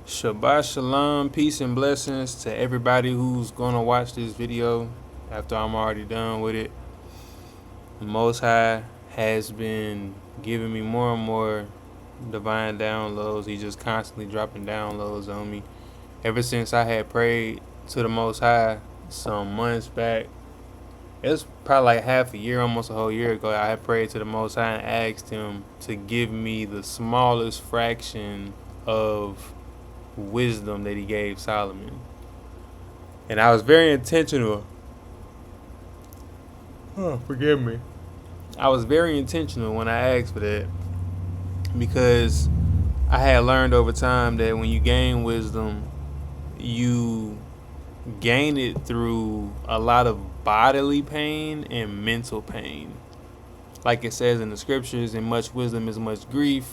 Shabbat shalom, peace and blessings to everybody who's gonna watch this video after I'm already done with it. The Most High has been giving me more and more divine downloads. He's just constantly dropping downloads on me. Ever since I had prayed to the Most High some months back, it was probably like half a year, almost a whole year ago, I had prayed to the Most High and asked him to give me the smallest fraction of wisdom that he gave Solomon. And I was very intentional. Oh, forgive me. I was very intentional when I asked for that because I had learned over time that when you gain wisdom, you gain it through a lot of bodily pain and mental pain. Like it says in the scriptures, in much wisdom is much grief.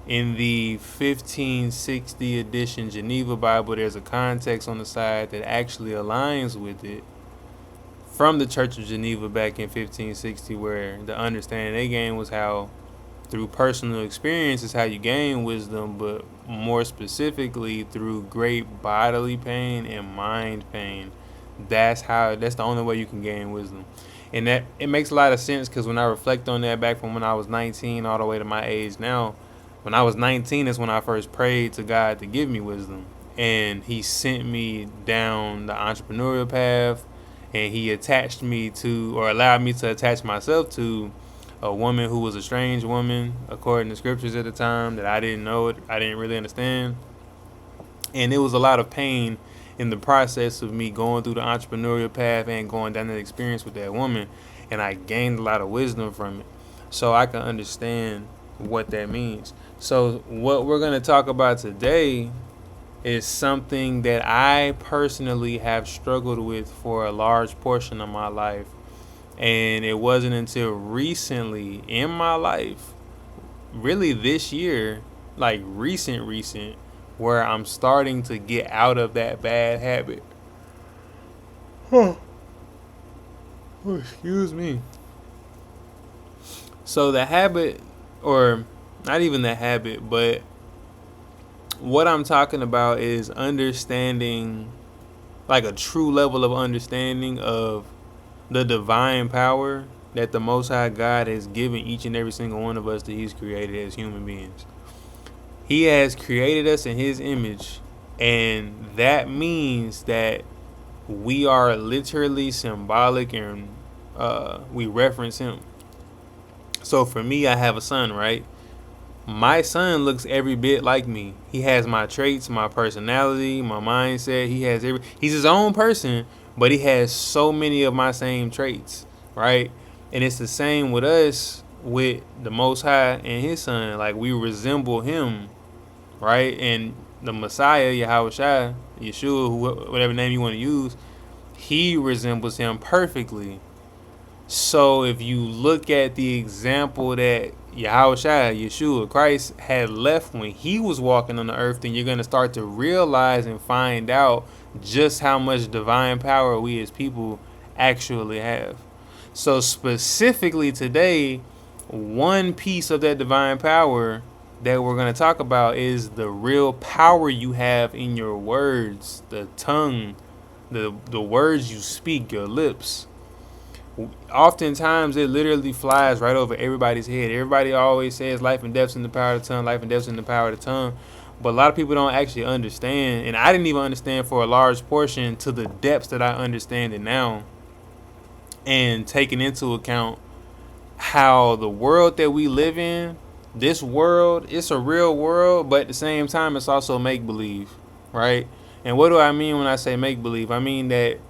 In the 1560 edition Geneva Bible, there's a context on the side that actually aligns with it from the Church of Geneva back in 1560, where the understanding they gained was how through personal experience is how you gain wisdom, but more specifically through great bodily pain and mind pain. That's the only way you can gain wisdom. And that it makes a lot of sense because when I reflect on that back from when I was 19 all the way to my age now, when I was 19 is when I first prayed to God to give me wisdom. And he sent me down the entrepreneurial path, and he attached me to, or allowed me to attach myself to, a woman who was a strange woman, according to scriptures at the time, that I didn't know it, I didn't really understand. And it was a lot of pain in the process of me going through the entrepreneurial path and going down that experience with that woman. And I gained a lot of wisdom from it. So I can understand what that means. So what we're going to talk about today is something that I personally have struggled with for a large portion of my life. And it wasn't until recently in my life, really this year, like recent, where I'm starting to get out of that bad habit. Oh, excuse me. So the habit, or not even the habit, but what I'm talking about is understanding, like a true level of understanding of the divine power that the Most High God has given each and every single one of us that he's created as human beings. He has created us in his image, and that means that we are literally symbolic, and we reference him. So for me, I have a son, right? My son looks every bit like me. He has my traits, my personality, my mindset. He's his own person, but he has so many of my same traits, right? And it's the same with us, with the Most High and his son. Like, we resemble him, right? And the Messiah, Yahweh, Yeshua, whatever name you want to use, he resembles him perfectly. So if you look at the example that Yeshua, Christ had left when he was walking on the earth, then you're going to start to realize and find out just how much divine power we as people actually have. So specifically today, one piece of that divine power that we're going to talk about is the real power you have in your words, the tongue, the words you speak, your lips. Oftentimes it literally flies right over everybody's head. Everybody always says life and death's in the power of the tongue, life and death's in the power of the tongue. But a lot of people don't actually understand, and I didn't even understand for a large portion to the depths that I understand it now. And taking into account how the world that we live in, this world, it's a real world, but at the same time it's also make-believe, right? And what do I mean when I say make-believe? I mean that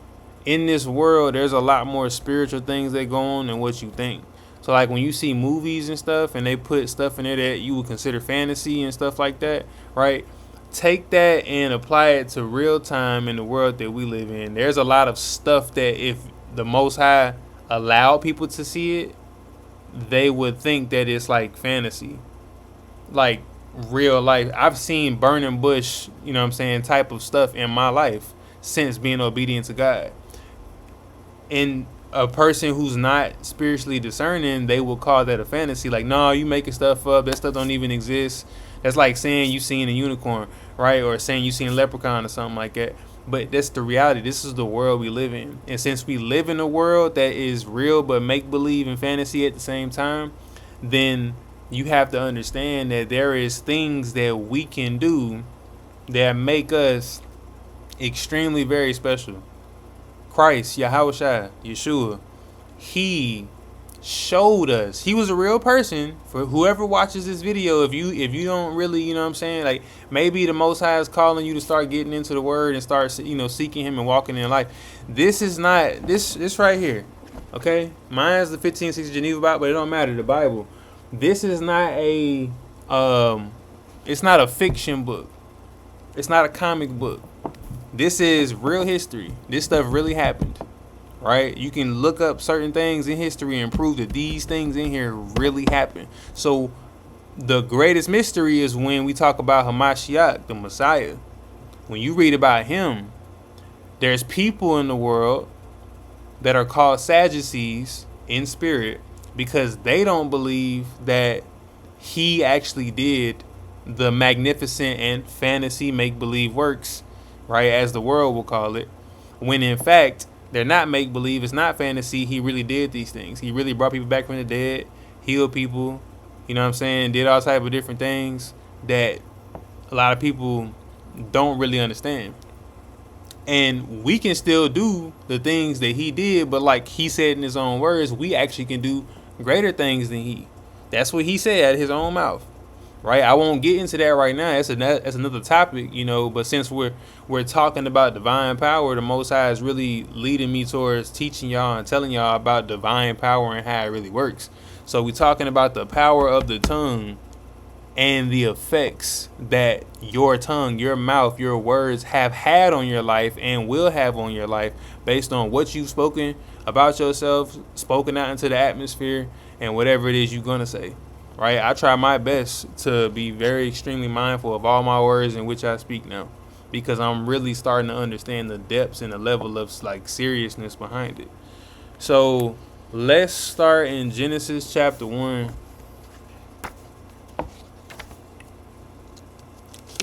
in this world, there's a lot more spiritual things that go on than what you think. So like when you see movies and stuff and they put stuff in there that you would consider fantasy and stuff like that, right? Take that and apply it to real time in the world that we live in. There's a lot of stuff that if the Most High allowed people to see it, they would think that it's like fantasy, like real life. I've seen burning bush, you know what I'm saying, type of stuff in my life since being obedient to God. And a person who's not spiritually discerning, they will call that a fantasy. Like, no, you making stuff up. That stuff don't even exist. That's like saying you seen a unicorn, right? Or saying you seen a leprechaun or something like that. But that's the reality. This is the world we live in. And since we live in a world that is real but make believe and fantasy at the same time, then you have to understand that there is things that we can do that make us extremely very special. Christ, Yahushua, Yeshua, he showed us. He was a real person. For whoever watches this video, if you don't really, you know what I'm saying, like maybe the Most High is calling you to start getting into the Word and start, you know, seeking Him and walking in life. This is not this right here. Okay, mine is the 1560 Geneva Bible, but it don't matter. The Bible. This is not a it's not a fiction book. It's not a comic book. This is real history. This stuff really happened, right? You can look up certain things in history and prove that these things in here really happened. So the greatest mystery is when we talk about Hamashiach, the Messiah. When you read about him, there's people in the world that are called Sadducees in spirit because they don't believe that he actually did the magnificent and fantasy make-believe works, right, as the world will call it, when in fact they're not make-believe, it's not fantasy. He really did these things. He really brought people back from the dead, healed people, you know what I'm saying, did all type of different things that a lot of people don't really understand. And we can still do the things that he did, but like he said in his own words, we actually can do greater things than he. That's what he said out of his own mouth. Right, I won't get into that right now. That's another topic, you know. But since we're talking about divine power, the Most High is really leading me towards teaching y'all and telling y'all about divine power and how it really works. So we're talking about the power of the tongue and the effects that your tongue, your mouth, your words have had on your life and will have on your life based on what you've spoken about yourself, spoken out into the atmosphere, and whatever it is you're gonna say. Right, I try my best to be very extremely mindful of all my words in which I speak now, because I'm really starting to understand the depths and the level of like seriousness behind it. So let's start in Genesis chapter 1.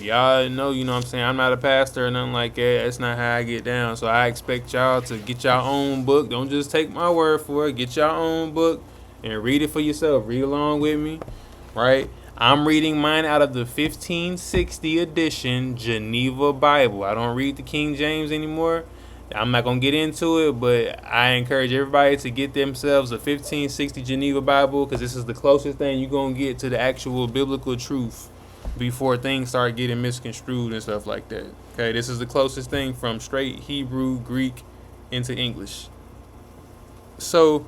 Y'all know, you know what I'm saying, I'm not a pastor or nothing like that. That's not how I get down. So I expect y'all to get your own book. Don't just take my word for it. Get your own book and read it for yourself. Read along with me, right? I'm reading mine out of the 1560 edition Geneva Bible. I don't read the King James anymore. I'm not going to get into it, but I encourage everybody to get themselves a 1560 Geneva Bible, because this is the closest thing you're going to get to the actual biblical truth before things start getting misconstrued and stuff like that. Okay, this is the closest thing from straight Hebrew, Greek into English. So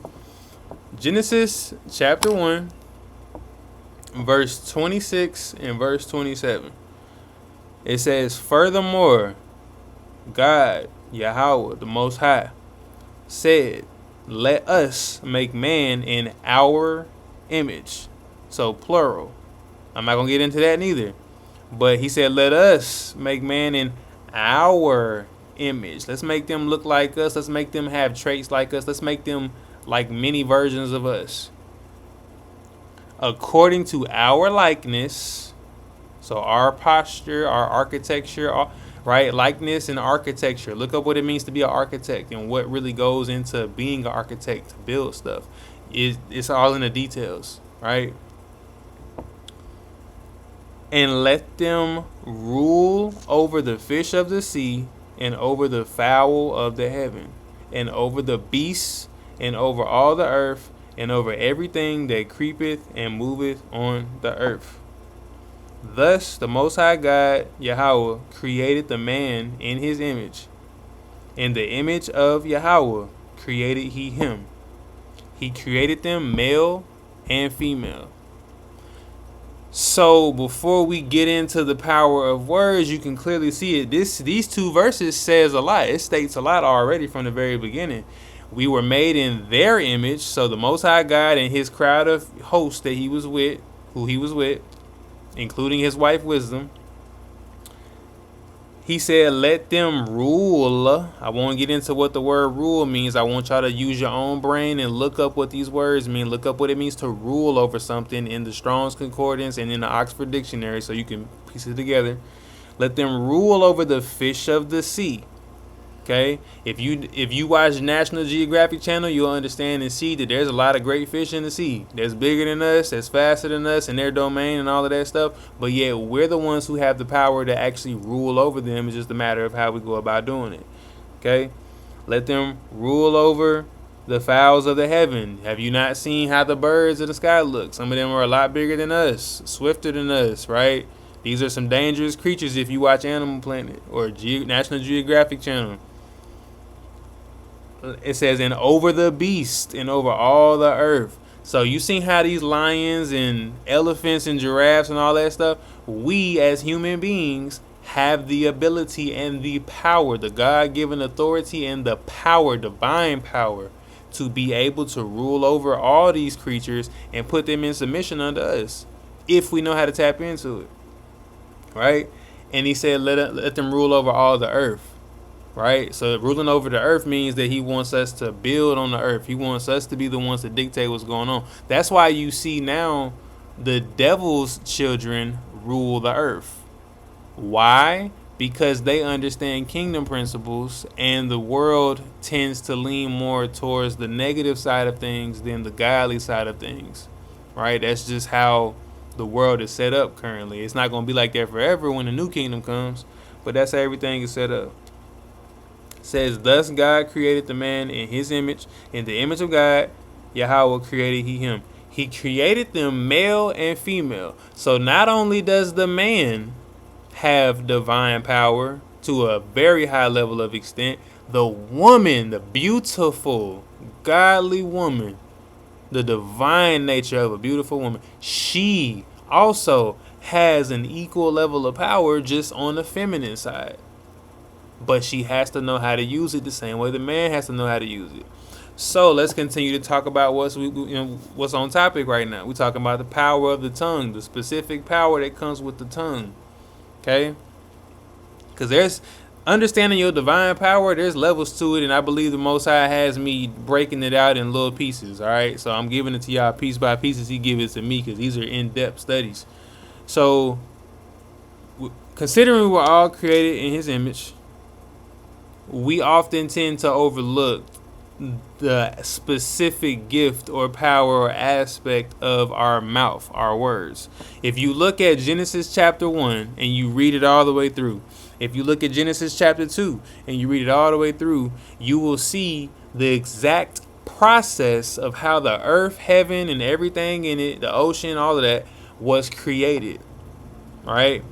Genesis chapter 1, verse 26 and verse 27. It says, furthermore, God, Yahweh, the Most High, said, let us make man in our image. So plural. I'm not going to get into that neither. But he said, let us make man in our image. Let's make them look like us. Let's make them have traits like us. Let's make them like many versions of us, according to our likeness. So our posture, our architecture, right? Likeness and architecture. Look up what it means to be an architect and what really goes into being an architect to build stuff. It's all in the details, right? And let them rule over the fish of the sea and over the fowl of the heaven and over the beasts and over all the earth, and over everything that creepeth and moveth on the earth. Thus the Most High God, Yahweh, created the man in his image. In the image of Yahweh created he him. He created them male and female. So before we get into the power of words, you can clearly see it. These two verses says a lot. It states a lot already from the very beginning. We were made in their image. So the Most High God and his crowd of hosts that he was with, who he was with, including his wife Wisdom, He said, let them rule. I won't get into what the word rule means. I want y'all to use your own brain and look up what these words mean. Look up what it means to rule over something in the Strong's Concordance and in the Oxford Dictionary so you can piece it together. Let them rule over the fish of the sea. Okay, if you watch National Geographic Channel, you'll understand and see that there's a lot of great fish in the sea. That's bigger than us, that's faster than us in their domain and all of that stuff. But yet we're the ones who have the power to actually rule over them. It's just a matter of how we go about doing it. Okay, let them rule over the fowls of the heaven. Have you not seen how the birds of the sky look? Some of them are a lot bigger than us, swifter than us, right? These are some dangerous creatures if you watch Animal Planet or National Geographic Channel. It says, and over the beast and over all the earth. So you seen how these lions and elephants and giraffes and all that stuff, we as human beings have the ability and the power, the God-given authority and the power, divine power, to be able to rule over all these creatures and put them in submission unto us, if we know how to tap into it, right? And he said, let them rule over all the earth. Right? So ruling over the earth means that he wants us to build on the earth. He wants us to be the ones to dictate what's going on. That's why you see now the devil's children rule the earth. Why? Because they understand kingdom principles, and the world tends to lean more towards the negative side of things than the godly side of things. Right? That's just how the world is set up currently. It's not going to be like that forever when the new kingdom comes, but that's how everything is set up. Says, thus God created the man in his image. In the image of God, Yahweh created he him. He created them male and female. So not only does the man have divine power to a very high level of extent, the woman, the beautiful, godly woman, the divine nature of a beautiful woman, she also has an equal level of power just on the feminine side. But she has to know how to use it the same way the man has to know how to use it. So let's continue to talk about what's on topic right now. We're talking about the power of the tongue, the specific power that comes with the tongue. Okay? Because there's understanding your divine power, there's levels to it, and I believe the Most High has me breaking it out in little pieces. All right? So I'm giving it to y'all piece by piece as he gives it to me, because these are in-depth studies. So considering we're all created in his image, we often tend to overlook the specific gift or power or aspect of our mouth, our words. If you look at Genesis chapter 1 and you read it all the way through, if you look at Genesis chapter 2 and you read it all the way through, you will see the exact process of how the earth, heaven, and everything in it, the ocean, all of that, was created. All right?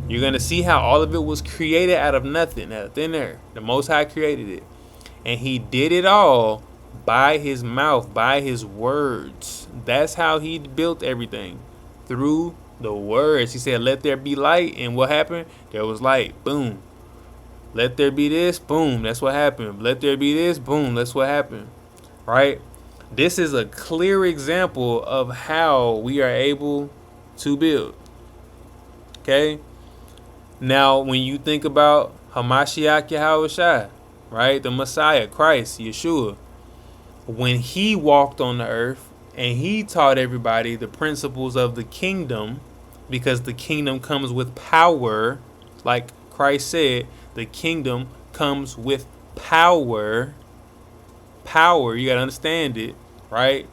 You're going to see how all of it was created out of nothing, out of thin air. The Most High created it. And he did it all by his mouth, by his words. That's how he built everything, through the words. He said, let there be light. And what happened? There was light. Boom. Let there be this. Boom. That's what happened. Let there be this. Boom. That's what happened. Right? This is a clear example of how we are able to build. Okay? Now, when you think about Hamashiach Yahushua, right, the Messiah, Christ, Yeshua, when he walked on the earth and he taught everybody the principles of the kingdom, because the kingdom comes with power, like Christ said, the kingdom comes with power. Power, you got to understand it, right?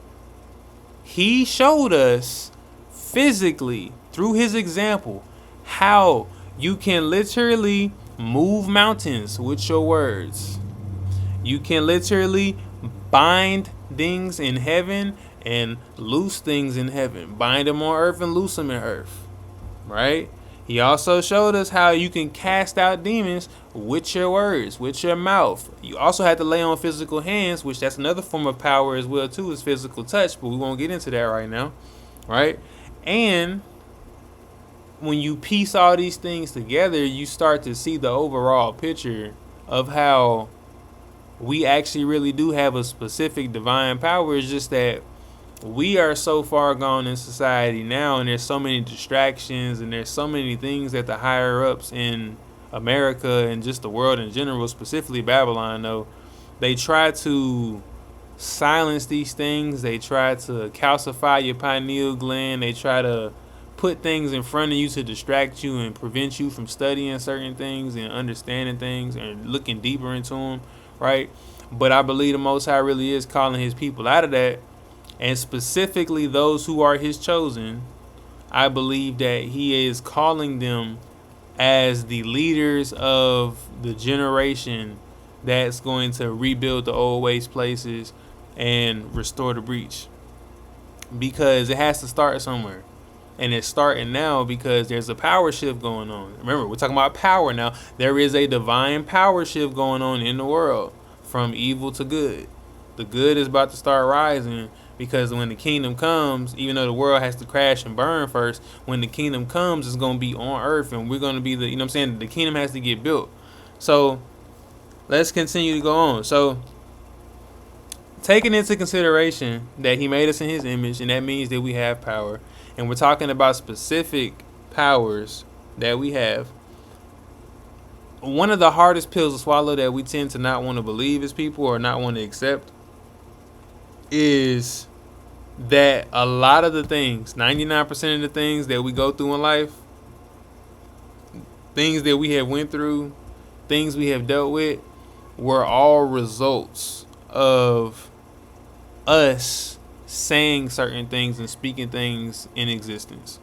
He showed us physically, through his example, how you can literally move mountains with your words. You can literally bind things in heaven and loose things in heaven. Bind them on earth and loose them in earth. Right? He also showed us how you can cast out demons with your words, with your mouth. You also have to lay on physical hands, which that's another form of power as well too, is physical touch, but we won't get into that right now. Right? And when you piece all these things together, you start to see the overall picture of how we actually really do have a specific divine power. It's just that we are so far gone in society now, and there's so many distractions, and there's so many things that the higher ups in America and just the world in general, specifically Babylon, though, they try to silence these things. They try to calcify your pineal gland. They try to put things in front of you to distract you and prevent you from studying certain things and understanding things and looking deeper into them, right? But I believe the Most High really is calling his people out of that, and specifically those who are his chosen. I believe that he is calling them as the leaders of the generation that's going to rebuild the old waste places and restore the breach, because it has to start somewhere. And it's starting now because there's a power shift going on. Remember, we're talking about power now. There is a divine power shift going on in the world from evil to good. The good is about to start rising, because when the kingdom comes, even though the world has to crash and burn first, when the kingdom comes, it's going to be on earth, and we're going to be the, you know what I'm saying? The kingdom has to get built. So let's continue to go on. So taking into consideration that he made us in his image, and that means that we have power, and we're talking about specific powers that we have, one of the hardest pills to swallow that we tend to not want to believe as people, or not want to accept, is that a lot of the things, 99% of the things that we go through in life, things that we have went through, things we have dealt with, were all results of us saying certain things and speaking things in existence.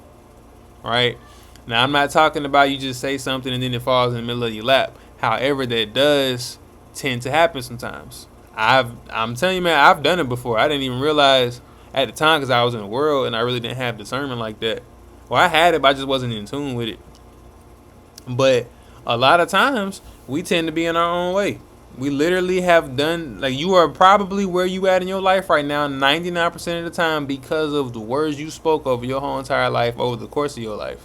All right. Now, I'm not talking about you just say something and then it falls in the middle of your lap. However, that does tend to happen sometimes. I'm telling you, man, I've done it before. I didn't even realize at the time, because I was in the world and I really didn't have discernment like that. Well, I had it, but I just wasn't in tune with it. But a lot of times we tend to be in our own way. We literally have done, like, you are probably where you at in your life right now 99% of the time because of the words you spoke over your whole entire life, over the course of your life,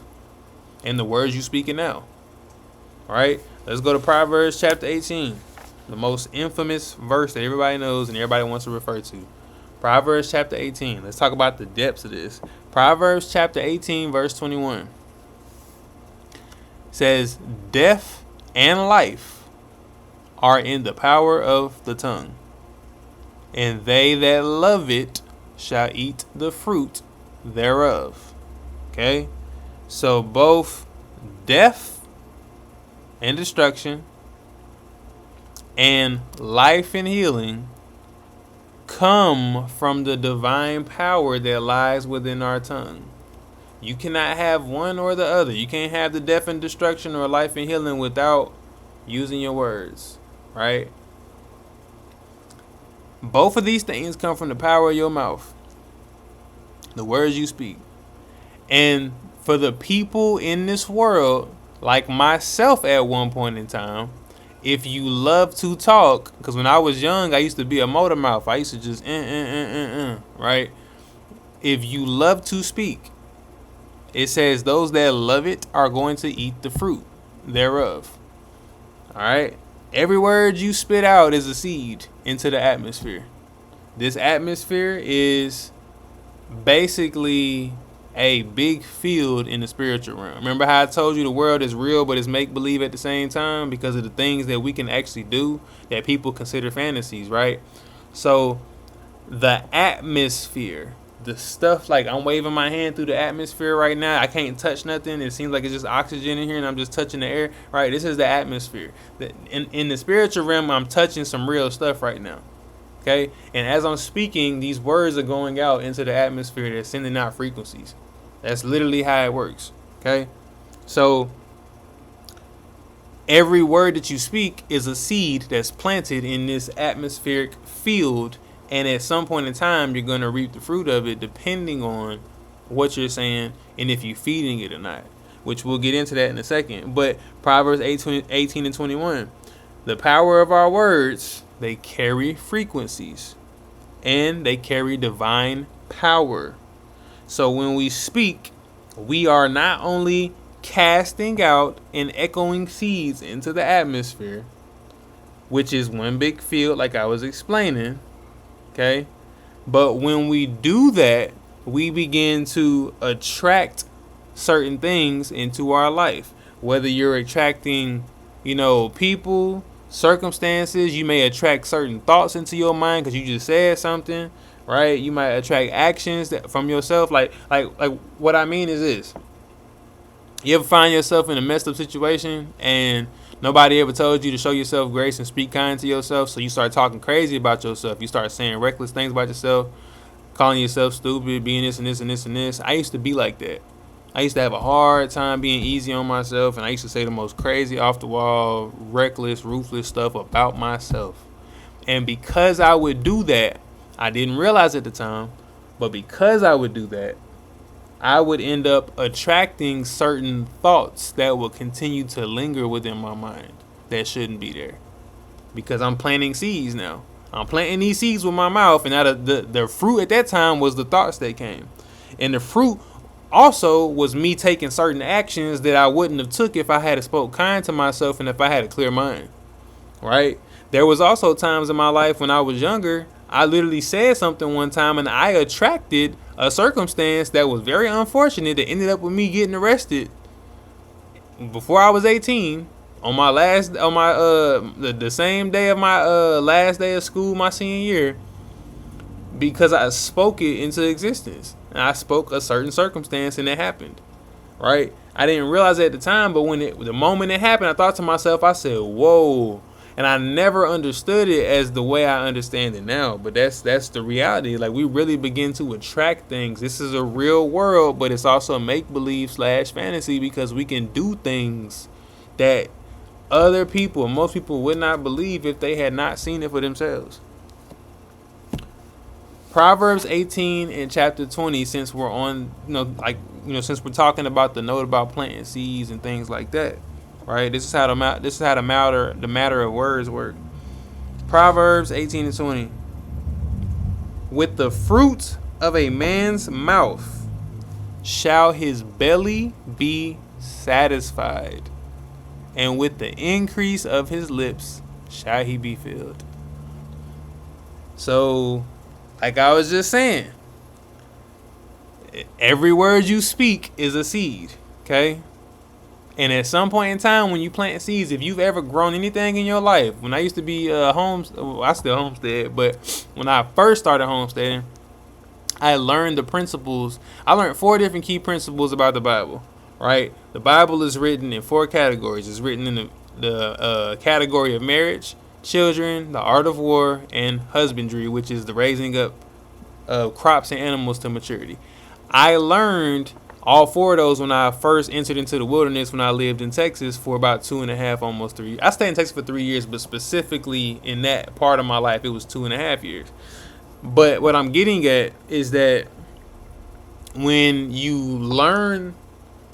and the words you speaking now. All right, let's go to Proverbs chapter 18, the most infamous verse that everybody knows and everybody wants to refer to. Proverbs chapter 18. Let's talk about the depths of this. Proverbs chapter 18, verse 21 says, "Death and life are in the power of the tongue, and they that love it shall eat the fruit thereof." Okay? So both death and destruction and life and healing come from the divine power that lies within our tongue. You cannot have one or the other. You can't have the death and destruction or life and healing without using your words. Right? Both of these things come from the power of your mouth, the words you speak. And for the people in this world, like myself at one point in time, if you love to talk, because when I was young, I used to be a motor mouth. I used to just, right? If you love to speak, it says those that love it are going to eat the fruit thereof. All right? Every word you spit out is a seed into the atmosphere. This atmosphere is basically a big field in the spiritual realm. Remember how I told you the world is real, but it's make-believe at the same time because of the things that we can actually do that people consider fantasies, right? So the atmosphere, the stuff, like I'm waving my hand through the atmosphere right now. I can't touch nothing. It seems like it's just oxygen in here and I'm just touching the air, right? This is the atmosphere. In the spiritual realm, I'm touching some real stuff right now. Okay? And as I'm speaking, these words are going out into the atmosphere. They're sending out frequencies. That's literally how it works. Okay? So every word that you speak is a seed that's planted in this atmospheric field. And at some point in time, you're going to reap the fruit of it depending on what you're saying and if you're feeding it or not, which we'll get into that in a second. But Proverbs 18 and 21, the power of our words, they carry frequencies and they carry divine power. So when we speak, we are not only casting out and echoing seeds into the atmosphere, which is one big field like I was explaining. Okay, but when we do that, we begin to attract certain things into our life. Whether you're attracting people, circumstances. You may attract certain thoughts into your mind because you just said something, right? You might attract actions from yourself. Like what I mean is this. You ever find yourself in a messed up situation and nobody ever told you to show yourself grace and speak kind to yourself, so you start talking crazy about yourself. You start saying reckless things about yourself, calling yourself stupid, being this and this and this and this. I used to be like that. I used to have a hard time being easy on myself, and I used to say the most crazy, off the wall, reckless, ruthless stuff about myself. And because I would do that, I didn't realize at the time, but because I would do that, I would end up attracting certain thoughts that would continue to linger within my mind that shouldn't be there. Because I'm planting seeds now. I'm planting these seeds with my mouth, and now the fruit at that time was the thoughts that came. And the fruit also was me taking certain actions that I wouldn't have took if I had spoke kind to myself and if I had a clear mind, right? There was also times in my life when I was younger, I literally said something one time and I attracted a circumstance that was very unfortunate that ended up with me getting arrested before I was 18 on the same day of my last day of school, my senior year, because I spoke it into existence. And I spoke a certain circumstance and it happened, right? I didn't realize it at the time, but the moment it happened, I thought to myself, I said, whoa. And I never understood it as the way I understand it now. But that's the reality. Like, we really begin to attract things. This is a real world, but it's also make-believe / fantasy, because we can do things that most people would not believe if they had not seen it for themselves. Proverbs 18 and chapter 20, since we're on, since we're talking about the note about planting seeds and things like that, right? This is how the matter of words work. Proverbs 18 and 20. With the fruit of a man's mouth shall his belly be satisfied, and with the increase of his lips shall he be filled. So, like I was just saying, every word you speak is a seed, okay? And at some point in time when you plant seeds, if you've ever grown anything in your life, when I used to be I still homestead, but when I first started homesteading, I learned the principles. I learned 4 different key principles about the Bible, right? The Bible is written in 4 categories. It's written in the category of marriage, children, the art of war, and husbandry, which is the raising up of crops and animals to maturity. I learned all 4 of those when I first entered into the wilderness when I lived in Texas for about 2.5, almost 3 years. I stayed in Texas for 3 years, but specifically in that part of my life, it was 2.5 years. But what I'm getting at is that when you learn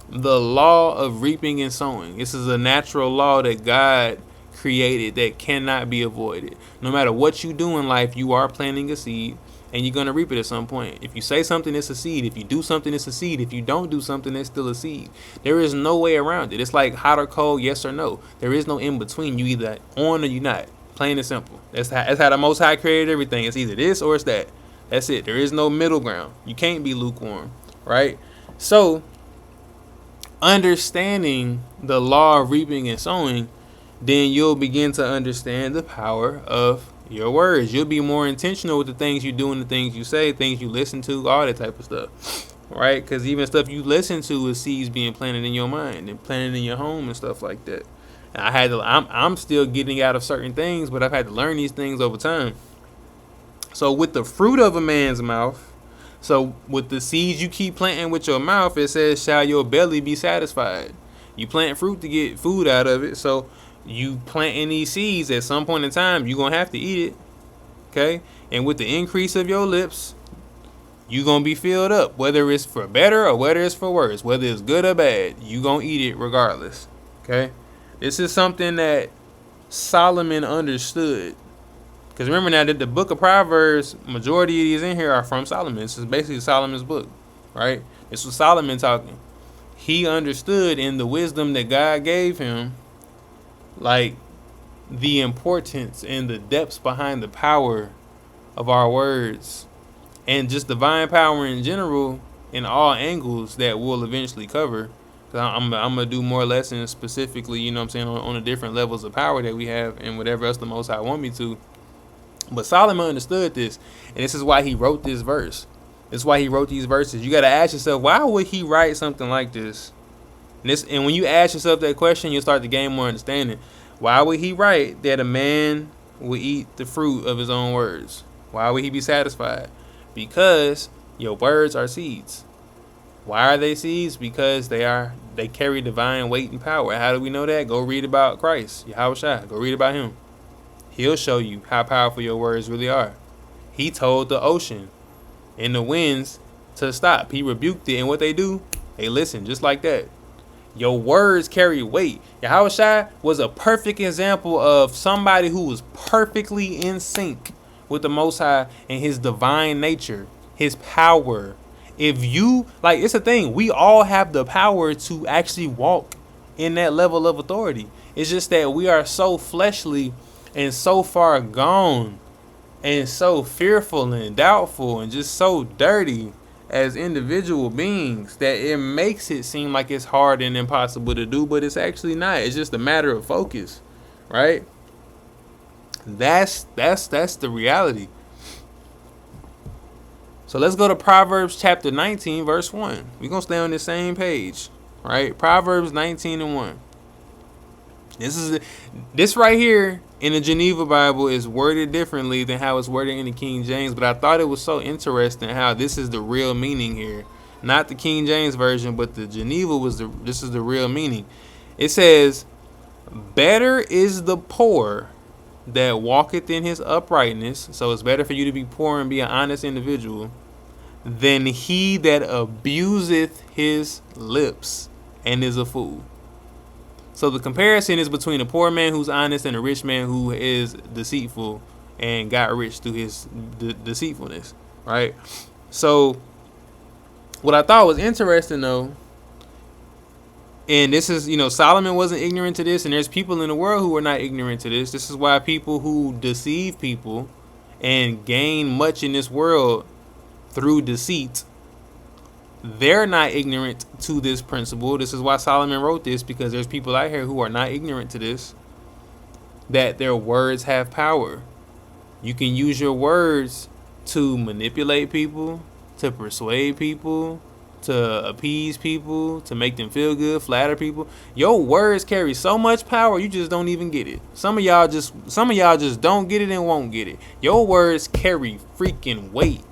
the law of reaping and sowing, this is a natural law that God created that cannot be avoided. No matter what you do in life, you are planting a seed and you're going to reap it at some point. If you say something, it's a seed. If you do something, it's a seed. If you don't do something, it's still a seed. There is no way around it. It's like hot or cold, yes or no. There is no in between. You either on or you not. Plain and simple. That's how the Most High created everything. It's either this or it's that. That's it. There is no middle ground. You can't be lukewarm, right? So, understanding the law of reaping and sowing, then you'll begin to understand the power of your words. You'll be more intentional with the things you do and the things you say, things you listen to, all that type of stuff, right? Because even stuff you listen to is seeds being planted in your mind and planted in your home and stuff like that. And I'm still getting out of certain things, but I've had to learn these things over time. So with the fruit of a man's mouth, so with the seeds you keep planting with your mouth, it says, shall your belly be satisfied. You plant fruit to get food out of it. So you planting these seeds, at some point in time, you're going to have to eat it. Okay? And with the increase of your lips, you're going to be filled up. Whether it's for better or whether it's for worse, whether it's good or bad, you're going to eat it regardless. Okay? This is something that Solomon understood. Because remember now that the book of Proverbs, majority of these in here are from Solomon. This is basically Solomon's book, right? This was Solomon talking. He understood in the wisdom that God gave him, like, the importance and the depths behind the power of our words and just divine power in general in all angles that we'll eventually cover. I'm gonna do more lessons specifically, you know what I'm saying, on the different levels of power that we have and whatever else the Most High want me to. But Solomon understood this, and this is why he wrote this verse. This is why he wrote these verses. You got to ask yourself, why would he write something like this? And when you ask yourself that question, you'll start to gain more understanding. Why would he write that a man will eat the fruit of his own words? Why would he be satisfied? Because your words are seeds. Why are they seeds? Because they carry divine weight and power. How do we know that? Go read about Christ, Yahushua. Go read about him. He'll show you how powerful your words really are. He told the ocean and the winds to stop. He rebuked it, and what they do, they listen just like that. Your words carry weight. Yahushua was a perfect example of somebody who was perfectly in sync with the Most High and his divine nature, his power. If you, like, it's a thing, we all have the power to actually walk in that level of authority. It's just that we are so fleshly and so far gone and so fearful and doubtful and just so dirty as individual beings that it makes it seem like it's hard and impossible to do, but it's actually not. It's just a matter of focus, right? That's the reality. So let's go to Proverbs chapter 19, verse 1. We're going to stay on the same page, right? Proverbs 19 and 1. This right here in the Geneva Bible is worded differently than how it's worded in the King James, but I thought it was so interesting how this is the real meaning here. Not the King James version, but the Geneva this is the real meaning. It says, "Better is the poor that walketh in his uprightness," so it's better for you to be poor and be an honest individual, "than he that abuseth his lips and is a fool." So the comparison is between a poor man who's honest and a rich man who is deceitful and got rich through his deceitfulness, right? So what I thought was interesting, though, and this is, Solomon wasn't ignorant to this, and there's people in the world who are not ignorant to this. This is why people who deceive people and gain much in this world through deceit, they're not ignorant to this principle. This is why Solomon wrote this, because there's people out here who are not ignorant to this, that their words have power. You can use your words to manipulate people, to persuade people, to appease people, to make them feel good, flatter people. Your words carry so much power, you just don't even get it. Some of y'all just don't get it and won't get it. Your words carry freaking weight.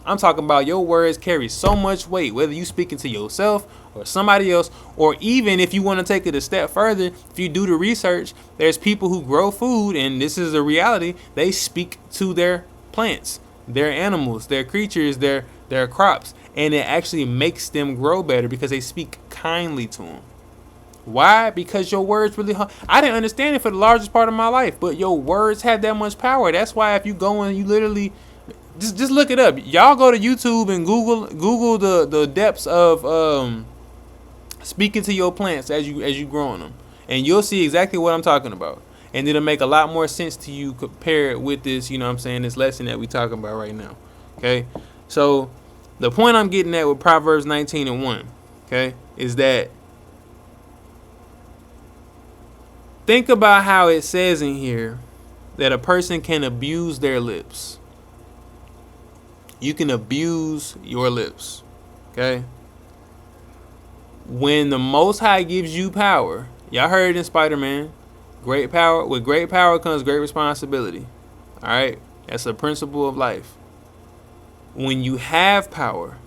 I'm talking about your words carry so much weight, whether you speaking to yourself or somebody else, or even if you want to take it a step further, if you do the research, there's people who grow food, and this is a reality. They speak to their plants, their animals, their creatures, their crops, and it actually makes them grow better because they speak kindly to them. Why? Because your words really. I didn't understand it for the largest part of my life, but your words have that much power. That's why if you go and you literally. Just look it up. Y'all go to YouTube and Google the depths of speaking to your plants as you growing them, and you'll see exactly what I'm talking about. And it'll make a lot more sense to you compared with this, this lesson that we talking about right now. Okay? So the point I'm getting at with Proverbs 19 and 1, okay, is that think about how it says in here that a person can abuse their lips. You can abuse your lips, okay? When the Most High gives you power, y'all heard it in Spider-Man, great power. With great power comes great responsibility, all right? That's a principle of life. When you have power,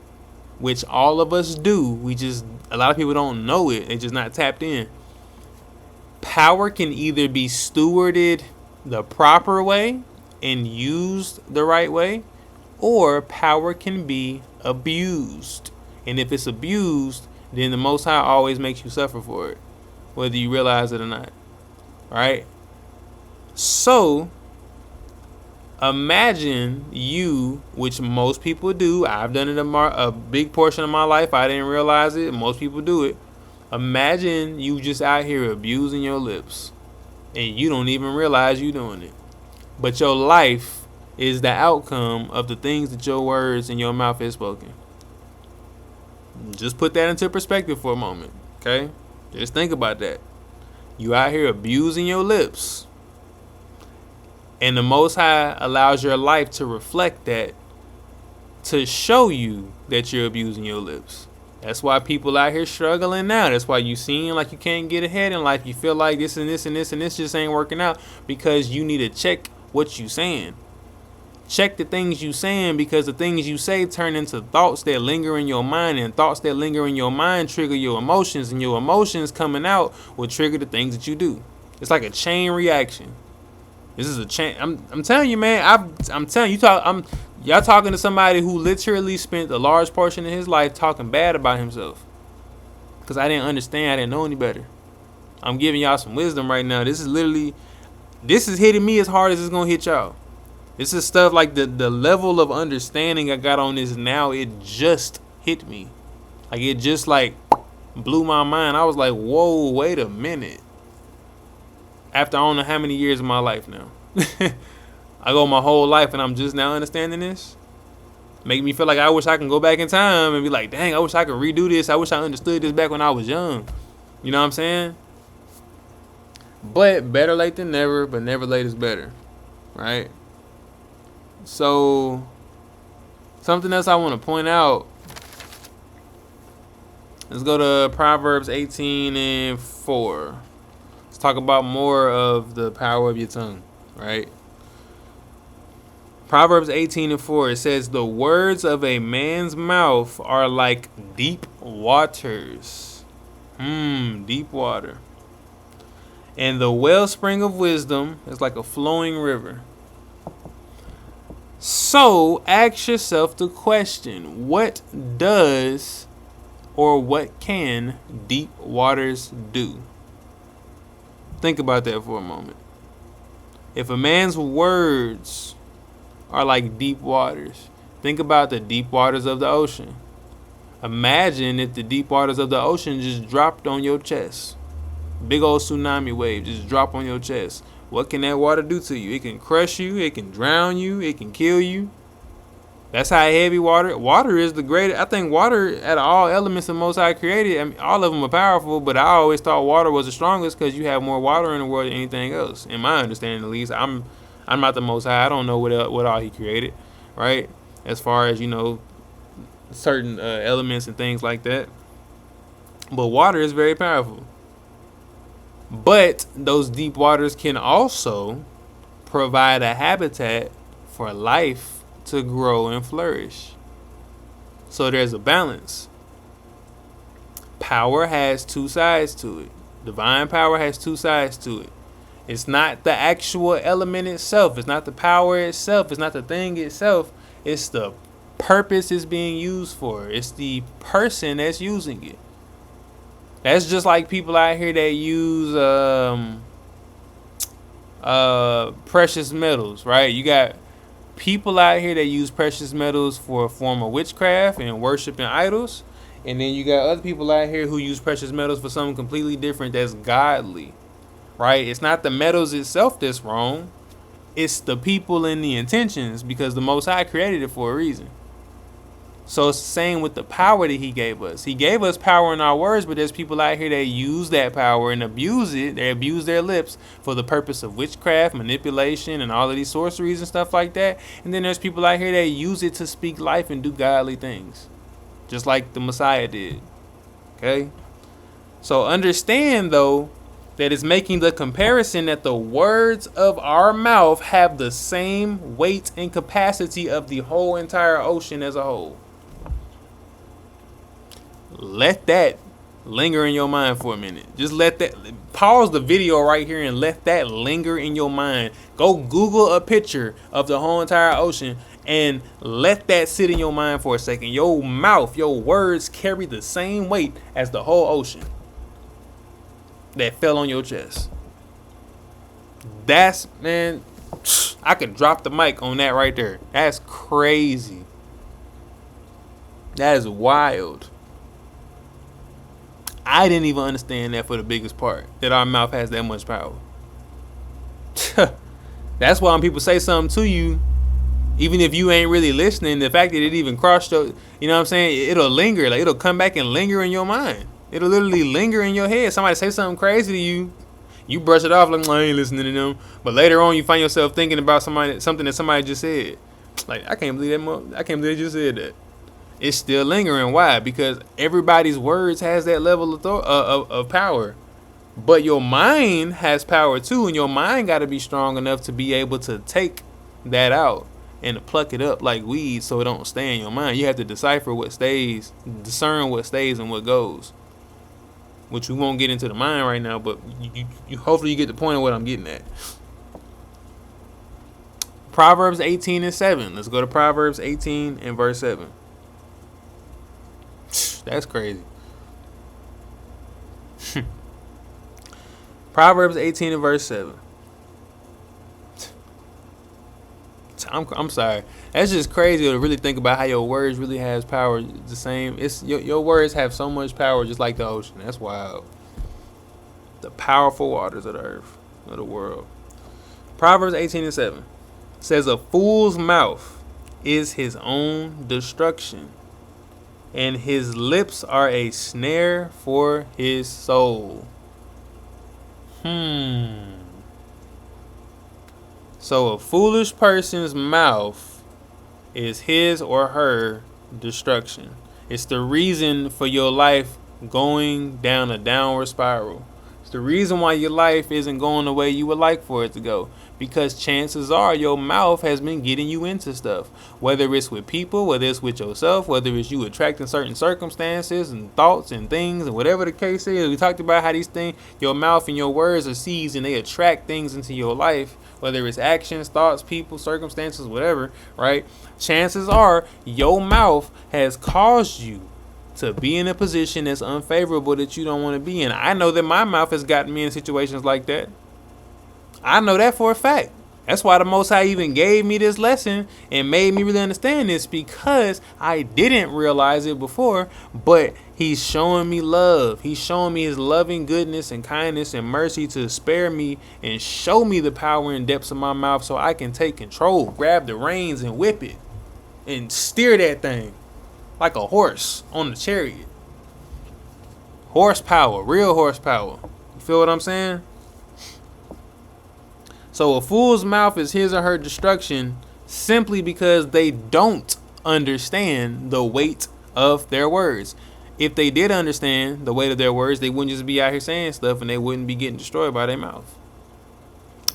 which all of us do, a lot of people don't know it, they're just not tapped in. Power can either be stewarded the proper way and used the right way, or power can be abused. And if it's abused, then the Most High always makes you suffer for it, whether you realize it or not. Right? So, imagine you, which most people do. I've done it a big portion of my life. I didn't realize it. Most people do it. Imagine you just out here abusing your lips, and you don't even realize you're doing it. But your life is the outcome of the things that your words and your mouth has spoken. Just put that into perspective for a moment, Okay? Just think about that. You out here abusing your lips. And the Most High allows your life to reflect that, to show you that you're abusing your lips. That's why people out here struggling now. That's why you seem like you can't get ahead in life. You feel like this and this and this and this just ain't working out, because you need to check what you saying. Check the things you saying, because the things you say turn into thoughts that linger in your mind, and thoughts that linger in your mind trigger your emotions, and your emotions coming out will trigger the things that you do. It's like a chain reaction. This is a chain. I'm telling you, man. I'm telling you, y'all talking to somebody who literally spent a large portion of his life talking bad about himself. Because I didn't understand. I didn't know any better. I'm giving y'all some wisdom right now. This is hitting me as hard as it's gonna hit y'all. This is stuff like the level of understanding I got on this now. It just hit me. Like, it just like blew my mind. I was like, whoa, wait a minute. After I don't know how many years of my life now. I go my whole life and I'm just now understanding this. Make me feel like I wish I can go back in time and be like, dang, I wish I could redo this. I wish I understood this back when I was young. You know what I'm saying? But better late than never, but never late is better. Right? So, something else I want to point out. Let's go to Proverbs 18:4. Let's talk about more of the power of your tongue, right? Proverbs 18:4, it says, the words of a man's mouth are like deep waters. Deep water. And the wellspring of wisdom is like a flowing river. So ask yourself the question, what does or what can deep waters do? Think about that for a moment. If a man's words are like deep waters, think about the deep waters of the ocean. Imagine if the deep waters of the ocean just dropped on your chest. Big old tsunami wave just drop on your chest. What can that water do to you? It can crush you. It can drown you. It can kill you. That's how heavy water is the greatest. I think water, out of all elements the Most High created, I mean, all of them are powerful, but I always thought water was the strongest because you have more water in the world than anything else. In my understanding, at least. I'm not the Most High. I don't know what all He created, right? As far as, certain elements and things like that. But water is very powerful. But those deep waters can also provide a habitat for life to grow and flourish. So there's a balance. Power has two sides to it. Divine power has two sides to it. It's not the actual element itself. It's not the power itself. It's not the thing itself. It's the purpose it's being used for. It's the person that's using it. That's just like people out here that use precious metals, right? You got people out here that use precious metals for a form of witchcraft and worshiping idols. And then you got other people out here who use precious metals for something completely different that's godly, right? It's not the metals itself that's wrong. It's the people and the intentions, because the Most High created it for a reason. So it's the same with the power that He gave us. He gave us power in our words, but there's people out here that use that power and abuse it. They abuse their lips for the purpose of witchcraft, manipulation, and all of these sorceries and stuff like that. And then there's people out here that use it to speak life and do godly things, just like the Messiah did. Okay? So understand, though, that it's making the comparison that the words of our mouth have the same weight and capacity of the whole entire ocean as a whole. Let that linger in your mind for a minute. Just let that, pause the video right here and let that linger in your mind. Go Google a picture of the whole entire ocean and let that sit in your mind for a second. Your mouth, your words carry the same weight as the whole ocean that fell on your chest. That's, man, I could drop the mic on that right there. That's crazy. That is wild. I didn't even understand that for the biggest part, that our mouth has that much power. That's why when people say something to you, even if you ain't really listening, the fact that it even crossed your, you know what I'm saying, it'll linger, like it'll come back and linger in your mind. It'll literally linger in your head. Somebody say something crazy to you, you brush it off like, I ain't listening to them. But later on, you find yourself thinking about something that somebody just said. Like, I can't believe I can't believe they just said that. It's still lingering. Why? Because everybody's words has that level of power. But your mind has power too, and your mind got to be strong enough to be able to take that out and to pluck it up like weeds so it don't stay in your mind. You have to discern what stays and what goes. Which we won't get into the mind right now, but you hopefully you get the point of what I'm getting at. Proverbs 18 and 7. Let's go to Proverbs 18 and verse 7. That's crazy. Proverbs 18 and verse 7. I'm sorry. That's just crazy to really think about how your words really has power. The same. It's your words have so much power, just like the ocean. That's wild. The powerful waters of the earth, of the world. Proverbs 18 and 7 says, "A fool's mouth is his own destruction, and his lips are a snare for his soul." So a foolish person's mouth is his or her destruction. It's the reason for your life going down a downward spiral. It's the reason why your life isn't going the way you would like for it to go. Because chances are your mouth has been getting you into stuff. Whether it's with people, whether it's with yourself, whether it's you attracting certain circumstances and thoughts and things and whatever the case is. We talked about how these things, your mouth and your words are seeds and they attract things into your life. Whether it's actions, thoughts, people, circumstances, whatever, right? Chances are your mouth has caused you to be in a position that's unfavorable that you don't want to be in. I know that my mouth has gotten me in situations like that. I know that for a fact. That's why the Most High even gave me this lesson and made me really understand this, because I didn't realize it before, but he's showing me love. He's showing me his loving goodness and kindness and mercy to spare me and show me the power and depths of my mouth so I can take control, grab the reins and whip it and steer that thing like a horse on the chariot. Horsepower, real horsepower. You feel what I'm saying? So a fool's mouth is his or her destruction simply because they don't understand the weight of their words. If they did understand the weight of their words, they wouldn't just be out here saying stuff and they wouldn't be getting destroyed by their mouth.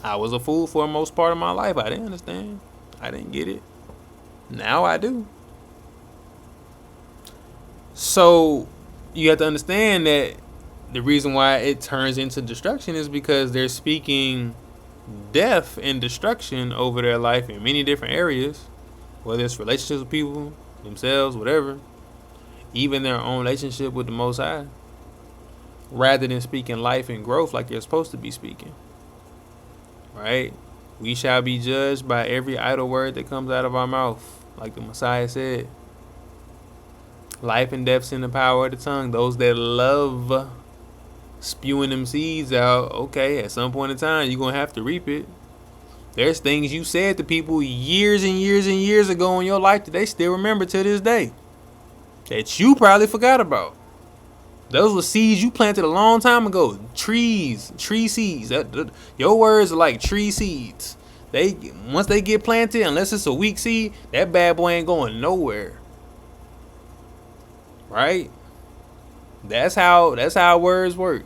I was a fool for the most part of my life. I didn't understand. I didn't get it. Now I do. So you have to understand that the reason why it turns into destruction is because they're speaking death and destruction over their life in many different areas, whether it's relationships with people, themselves, whatever, even their own relationship with the Most High, rather than speaking life and growth like they're supposed to be speaking. Right? We shall be judged by every idle word that comes out of our mouth, like the Messiah said. Life and death's in the power of the tongue. Those that love spewing them seeds out, okay, at some point in time, you're going to have to reap it. There's things you said to people years and years and years ago in your life that they still remember to this day, that you probably forgot about. Those were seeds you planted a long time ago. Tree seeds. Your words are like tree seeds. Once they get planted, unless it's a weak seed, that bad boy ain't going nowhere. Right? That's how words work.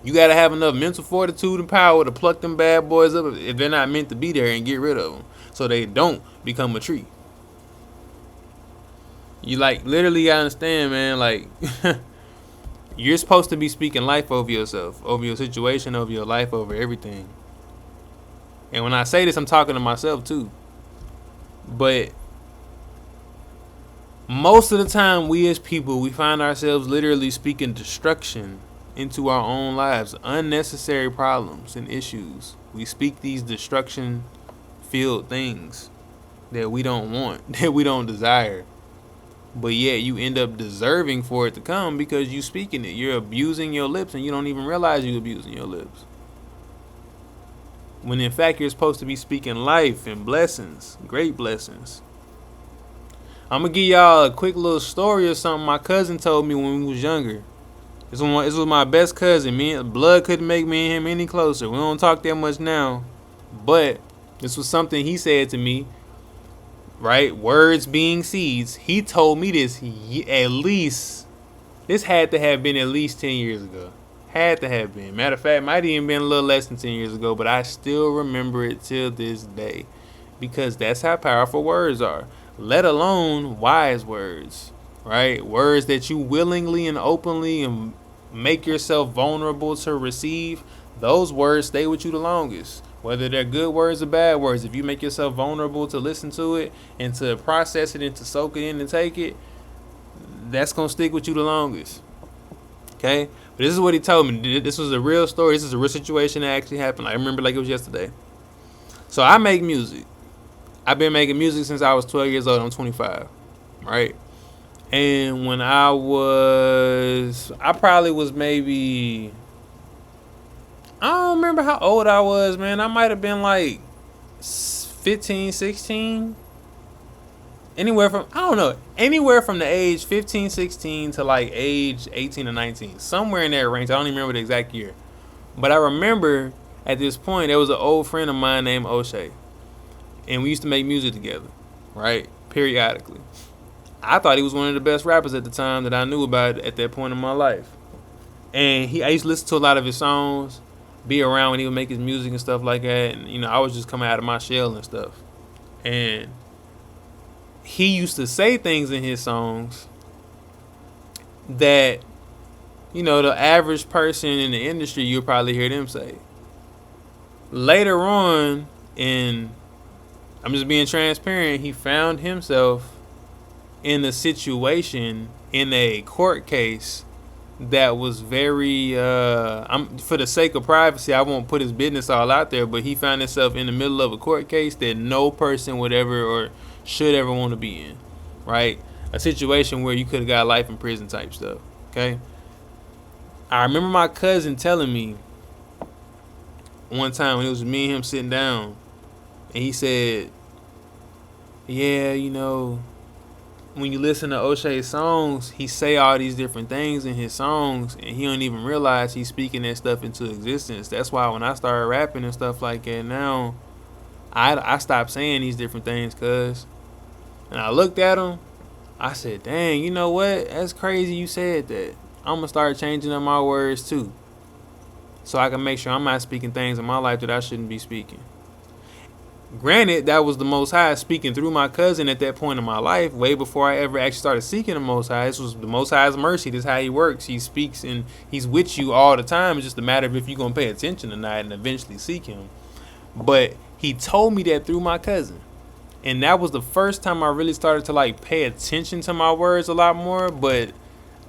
You gotta have enough mental fortitude and power to pluck them bad boys up if they're not meant to be there and get rid of them, so they don't become a tree. You literally gotta understand, man. You're supposed to be speaking life over yourself, over your situation, over your life, over everything. And when I say this, I'm talking to myself too. But most of the time, we as people, we find ourselves literally speaking destruction into our own lives, unnecessary problems and issues. We speak these destruction-filled things that we don't want, that we don't desire. But yet you end up deserving for it to come because you speaking it. You're abusing your lips and you don't even realize you're abusing your lips. When in fact, you're supposed to be speaking life and blessings, great blessings. I'm gonna give y'all a quick little story or something my cousin told me when we was younger. This was my best cousin. Blood couldn't make me and him any closer. We don't talk that much now, but this was something he said to me. Right, words being seeds. He told me this at least. This had to have been at least 10 years ago. Had to have been. Matter of fact, might even been a little less than 10 years ago, but I still remember it till this day, because that's how powerful words are. Let alone wise words, right? Words that you willingly and openly and make yourself vulnerable to receive. Those words stay with you the longest. Whether they're good words or bad words, if you make yourself vulnerable to listen to it and to process it and to soak it in and take it, that's going to stick with you the longest. Okay? But this is what he told me. This was a real story. This is a real situation that actually happened. I remember like it was yesterday. So I make music. I've been making music since I was 12 years old. I'm 25. Right? And when I probably was maybe... I don't remember how old I was, man. I might have been like 15, 16. Anywhere from the age 15, 16 to like age 18 or 19. Somewhere in that range. I don't even remember the exact year. But I remember at this point, there was an old friend of mine named O'Shea. And we used to make music together, right? Periodically. I thought he was one of the best rappers at the time that I knew about at that point in my life. And I used to listen to a lot of his songs. Be around when he would make his music and stuff like that. And, I was just coming out of my shell and stuff. And he used to say things in his songs that, the average person in the industry, you'll probably hear them say. Later on, and I'm just being transparent, he found himself in a situation, in a court case, that was very, for the sake of privacy, I won't put his business all out there, but he found himself in the middle of a court case that no person would ever or should ever want to be in, right? A situation where you could have got life in prison type stuff, okay? I remember my cousin telling me one time when it was me and him sitting down, and he said, yeah, when you listen to O'Shea's songs, he say all these different things in his songs, and he don't even realize he's speaking that stuff into existence. That's why when I started rapping and stuff like that now, I stopped saying these different things, cuz. And I looked at him, I said, dang, you know what? That's crazy you said that. I'm going to start changing up my words too, so I can make sure I'm not speaking things in my life that I shouldn't be speaking. Granted, that was the Most High speaking through my cousin at that point in my life, way before I ever actually started seeking the Most High. This was the Most High's mercy. This is how he works. He speaks and he's with you all the time. It's just a matter of if you're going to pay attention or not and eventually seek him. But he told me that through my cousin. And that was the first time I really started to pay attention to my words a lot more. But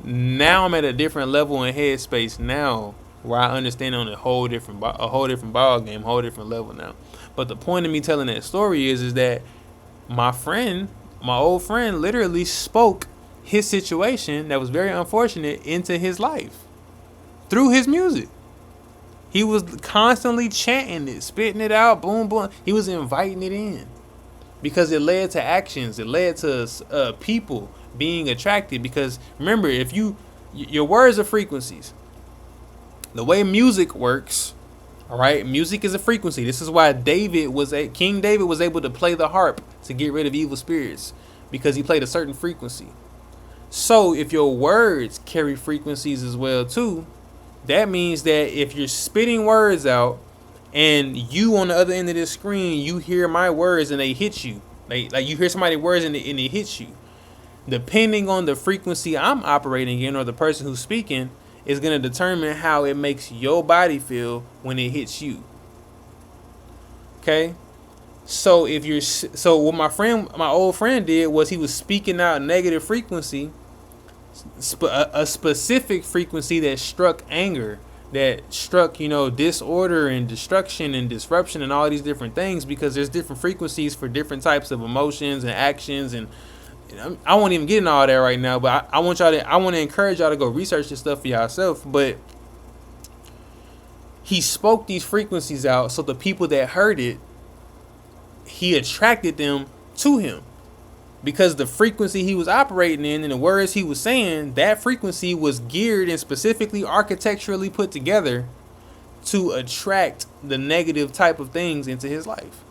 now I'm at a different level in headspace now, where I understand on a whole different ball game, whole different level now. But the point of me telling that story is that my old friend literally spoke his situation that was very unfortunate into his life through his music. He was constantly chanting it, spitting it out, boom, boom. He was inviting it in because it led to actions. It led to people being attracted. Because remember, if your words are frequencies. The way music works, all right, music is a frequency. This is why King David was able to play the harp to get rid of evil spirits, because he played a certain frequency. So if your words carry frequencies as well too, that means that if you're spitting words out and you on the other end of this screen, you hear my words and they hit you, like you hear somebody's words and it hits you, depending on the frequency I'm operating in or the person who's speaking, is going to determine how it makes your body feel when it hits you. Okay? So what my old friend did was he was speaking out negative frequency, a specific frequency that struck anger, that struck, disorder and destruction and disruption and all these different things, because there's different frequencies for different types of emotions and actions. And I won't even get into all that right now, but I want to encourage y'all to go research this stuff for yourself. But he spoke these frequencies out, so the people that heard it, he attracted them to him. because the frequency he was operating in and the words he was saying, that frequency was geared and specifically architecturally put together to attract the negative type of things into his life.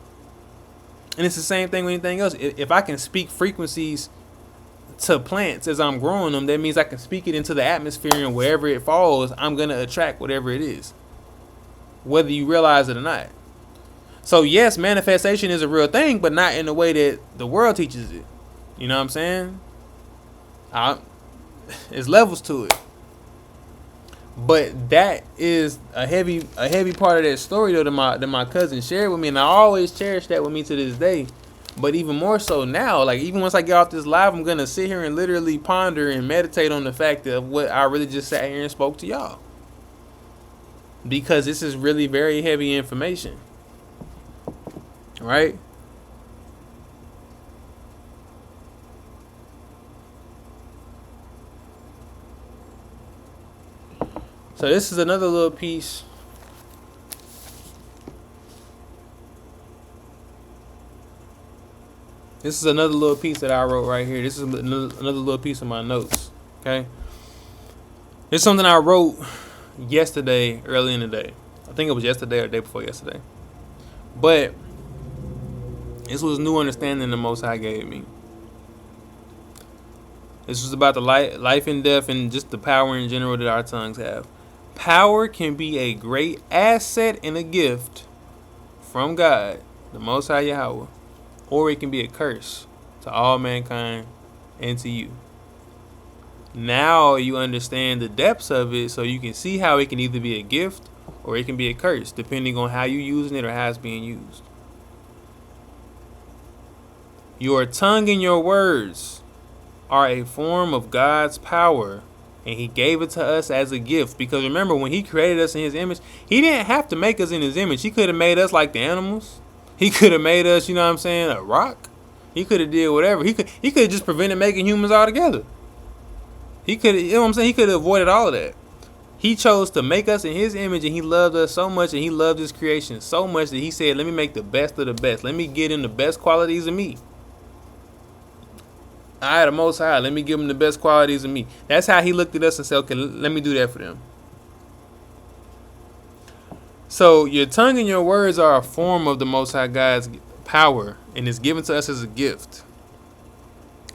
And it's the same thing with anything else. If I can speak frequencies to plants as I'm growing them, that means I can speak it into the atmosphere, and wherever it falls, I'm going to attract whatever it is, whether you realize it or not. So yes, manifestation is a real thing, but not in the way that the world teaches it. You know what I'm saying? There's levels to it. But that is a heavy part of that story though that my cousin shared with me, and I always cherish that with me to this day. But even more so now, like even once I get off this live, I'm gonna sit here and literally ponder and meditate on the fact of what I really just sat here and spoke to y'all, because this is really very heavy information, right? So this is another little piece. This is another little piece that I wrote right here. This is another little piece of my notes. Okay. This is something I wrote yesterday, early in the day. I think it was yesterday or the day before yesterday. But this was new understanding the Most High gave me. This was about the life and death and just the power in general that our tongues have. Power can be a great asset and a gift from God, the Most High Yahweh, or it can be a curse to all mankind and to you. Now you understand the depths of it, so you can see how it can either be a gift or it can be a curse, depending on how you're using it or how it's being used. Your tongue and your words are a form of God's power, and he gave it to us as a gift. Because remember, when he created us in his image, he didn't have to make us in his image. He could have made us like the animals. He could have made us, you know what I'm saying, a rock. He could have did whatever. He could have just prevented making humans altogether. He could, you know what I'm saying? He could have avoided all of that. He chose to make us in his image, and he loved us so much, and he loved his creation so much that he said, let me make the best of the best. Let me get him the best qualities of me. I, the Most High, let me give them the best qualities of me. That's how he looked at us and said, okay, let me do that for them. So your tongue and your words are a form of the Most High God's power, and it's given to us as a gift.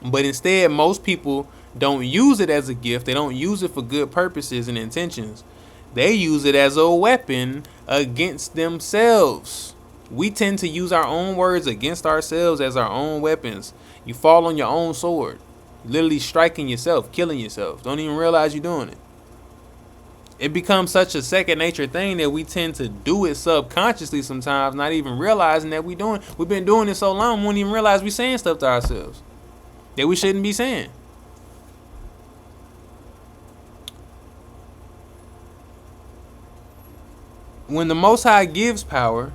But instead, most people don't use it as a gift. They don't use it for good purposes and intentions. They use it as a weapon against themselves. We tend to use our own words against ourselves as our own weapons. You fall on your own sword, literally striking yourself, killing yourself. Don't even realize you're doing it. It becomes such a second nature thing that we tend to do it subconsciously sometimes, not even realizing that we've been doing it so long, we won't even realize we're saying stuff to ourselves that we shouldn't be saying. When the Most High gives power,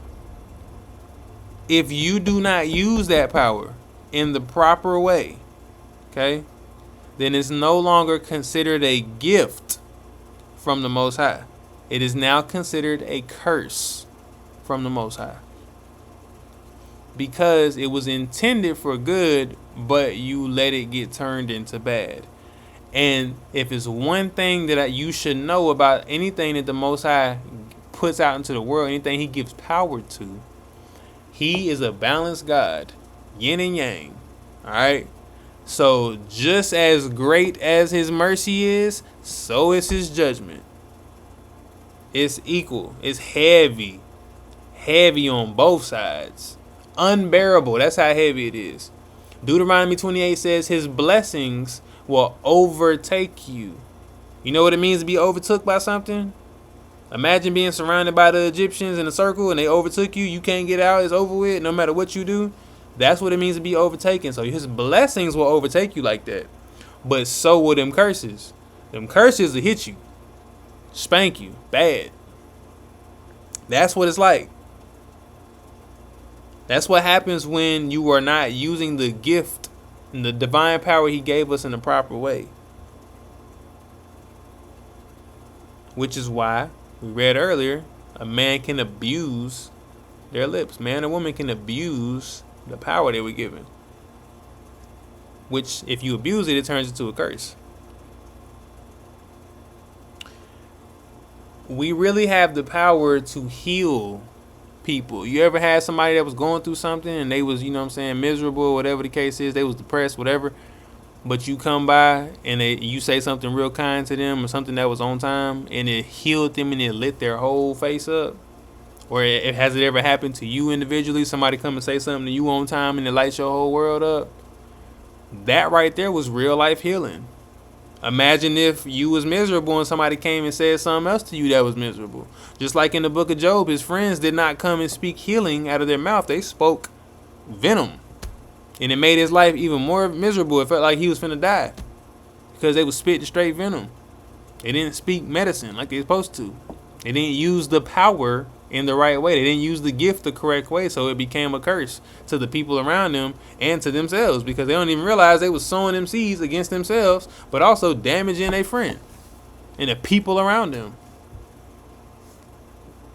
if you do not use that power in the proper way, okay, then it's no longer considered a gift from the Most High. It is now considered a curse from the Most High, because it was intended for good, but you let it get turned into bad. And if it's one thing that you should know about anything that the Most High puts out into the world, anything he gives power to, he is a balanced God, yin and yang. All right. So just as great as his mercy is, so is his judgment. It's equal. It's heavy on both sides. Unbearable. That's how heavy it is. Deuteronomy 28 says his blessings will overtake you. You know what it means to be overtook by something? Imagine being surrounded by the Egyptians in a circle and they overtook you. You can't get out. It's over with no matter what you do. That's what it means to be overtaken. So his blessings will overtake you like that. But so will them curses. Them curses will hit you. Spank you. Bad. That's what it's like. That's what happens when you are not using the gift and the divine power he gave us in the proper way. Which is why we read earlier, a man can abuse their lips. Man or woman can abuse the power they were given. which if you abuse it, it turns into a curse. We really have the power to heal people. You ever had somebody that was going through something and they was, miserable, whatever the case is, they was depressed, whatever, but you come by and you say something real kind to them or something that was on time and it healed them and it lit their whole face up? Or has it ever happened to you individually? Somebody come and say something to you on time and it lights your whole world up? That right there was real life healing. Imagine if you was miserable and somebody came and said something else to you that was miserable. Just like in the book of Job, his friends did not come and speak healing out of their mouth. They spoke venom. And it made his life even more miserable. It felt like he was finna die because they was spitting straight venom. They didn't speak medicine like they were supposed to. They didn't use the power in the right way. They didn't use the gift the correct way, so it became a curse to the people around them and to themselves because they don't even realize they was sowing them seeds against themselves, but also damaging their friend and the people around them.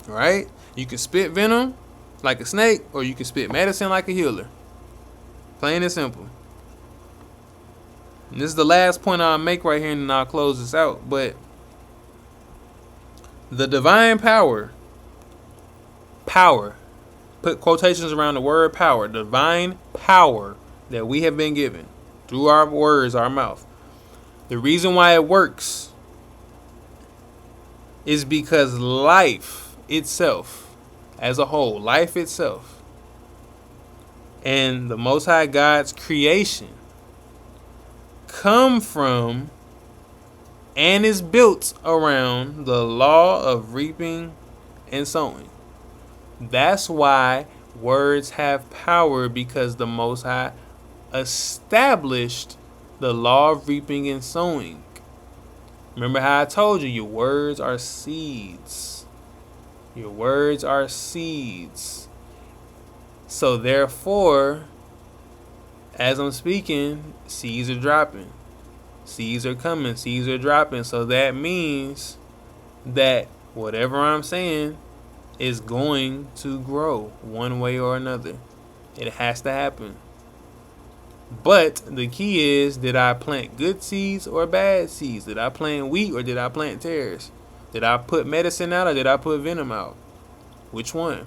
Right? You can spit venom like a snake, or you can spit medicine like a healer. Plain and simple. And this is the last point I'll make right here, and then I'll close this out. But the divine power, put quotations around the word power, divine power that we have been given through our words, our mouth. The reason why it works is because life itself, as a whole, life itself, and the Most High God's creation come from and is built around the law of reaping and sowing. That's why words have power, because the Most High established the law of reaping and sowing. Remember how I told you, your words are seeds. Your words are seeds. So therefore, as I'm speaking, seeds are dropping. Seeds are coming. Seeds are dropping. So that means that whatever I'm saying is going to grow one way or another. It has to happen. But the key is, did I plant good seeds or bad seeds? Did I plant wheat or did I plant tares? Did I put medicine out or did I put venom out? Which one?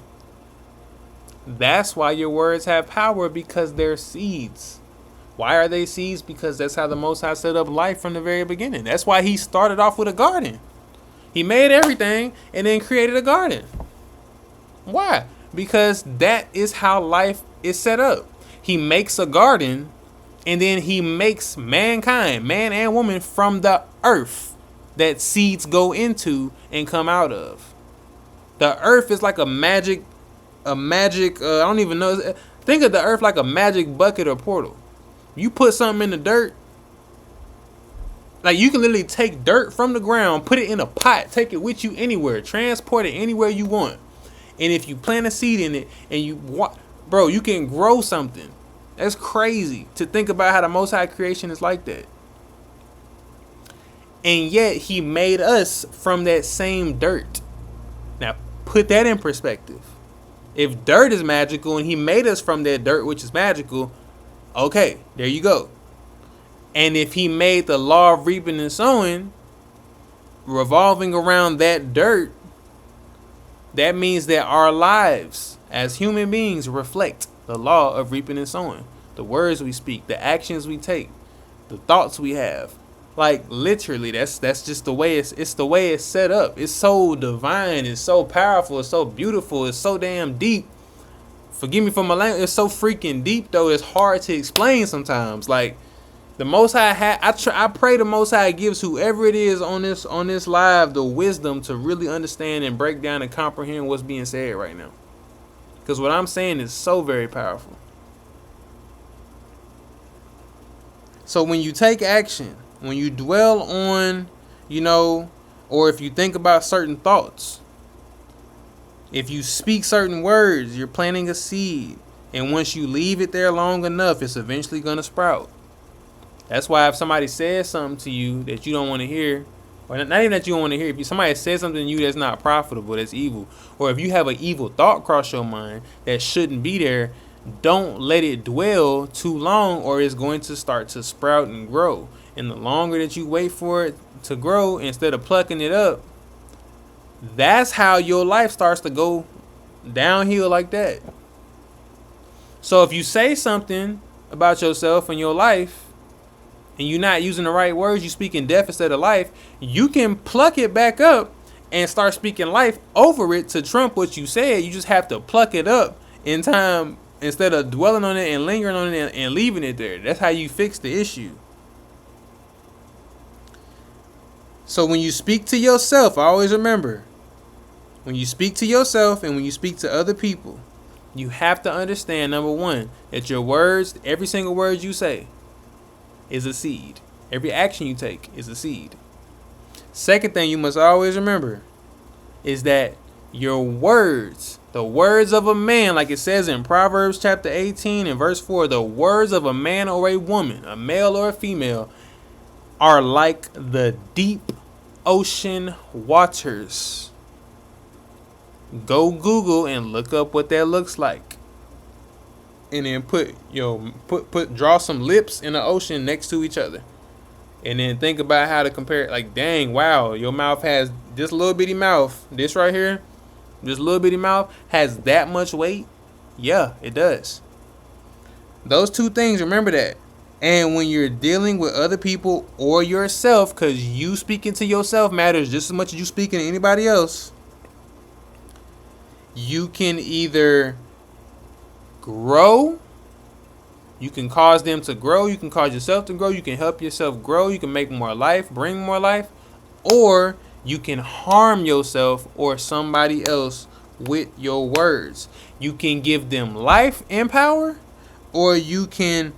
That's why your words have power, because they're seeds. Why are they seeds? Because that's how the Most High set up life from the very beginning. That's why he started off with a garden. He made everything and then created a garden. Why? Because that is how life is set up. He makes a garden and then he makes mankind, man and woman, from the earth that seeds go into and come out of. The earth is like a magic, I don't even know. Think of the earth like a magic bucket or portal. You put something in the dirt, like you can literally take dirt from the ground, put it in a pot, take it with you anywhere, transport it anywhere you want. And if you plant a seed in it and you can grow something. That's crazy to think about how the Most High creation is like that. And yet he made us from that same dirt. Now put that in perspective. If dirt is magical and he made us from that dirt, which is magical, okay, there you go. And if he made the law of reaping and sowing revolving around that dirt, that means that our lives as human beings reflect the law of reaping and sowing. The words we speak, the actions we take, the thoughts we have. Like literally, that's just the way it's the way it's set up. It's so divine, it's so powerful, it's so beautiful, it's so damn deep. Forgive me for my language. It's so freaking deep though. It's hard to explain sometimes. Like the Most High, I pray the Most High gives whoever it is on this live the wisdom to really understand and break down and comprehend what's being said right now. Because what I'm saying is so very powerful. So when you take action, when you dwell on, or if you think about certain thoughts, if you speak certain words, you're planting a seed. And once you leave it there long enough, it's eventually going to sprout. That's why if somebody says something to you that you don't want to hear, or not even that you don't want to hear, if somebody says something to you that's not profitable, that's evil, or if you have an evil thought cross your mind that shouldn't be there, don't let it dwell too long, or it's going to start to sprout and grow. And the longer that you wait for it to grow instead of plucking it up, that's how your life starts to go downhill like that. So if you say something about yourself and your life and you're not using the right words, you speaking death instead of life, you can pluck it back up and start speaking life over it to trump what you said. You just have to pluck it up in time instead of dwelling on it and lingering on it and leaving it there. That's how you fix the issue. So when you speak to yourself, always remember, when you speak to yourself and when you speak to other people, you have to understand, number one, that your words, every single word you say, is a seed. Every action you take is a seed. Second thing you must always remember is that your words, the words of a man, like it says in Proverbs chapter 18 and verse 4, the words of a man or a woman, a male or a female, are like the deep ocean waters. Go Google and look up what that looks like. And then draw some lips in the ocean next to each other. And then think about how to compare it. Like, dang, wow, your mouth has this little bitty mouth. This right here, this little bitty mouth has that much weight. Yeah, it does. Those two things, remember that. And when you're dealing with other people or yourself, because you speaking to yourself matters just as much as you speaking to anybody else, you can either grow, you can cause them to grow, you can cause yourself to grow, you can help yourself grow, you can make more life, bring more life, or you can harm yourself or somebody else with your words. You can give them life and power, or you can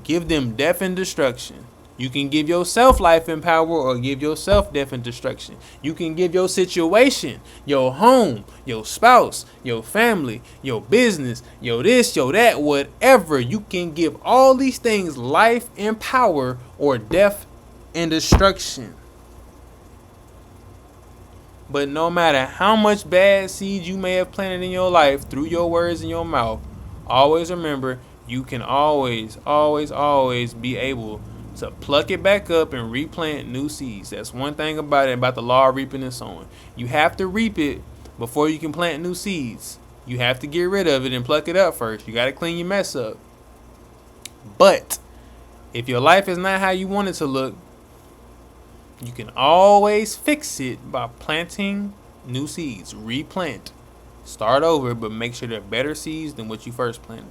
give them death and destruction. You can give yourself life and power, or give yourself death and destruction. You can give your situation, your home, your spouse, your family, your business, your this, your that, whatever. You can give all these things life and power, or death and destruction. But no matter how much bad seeds you may have planted in your life through your words in your mouth, always remember, you can always be able to pluck it back up and replant new seeds. That's one thing about it, about the law of reaping and sowing. You have to reap it before you can plant new seeds. You have to get rid of it and pluck it up first. You got to clean your mess up. But if your life is not how you want it to look, you can always fix it by planting new seeds. Replant. Start over, but make sure they're better seeds than what you first planted.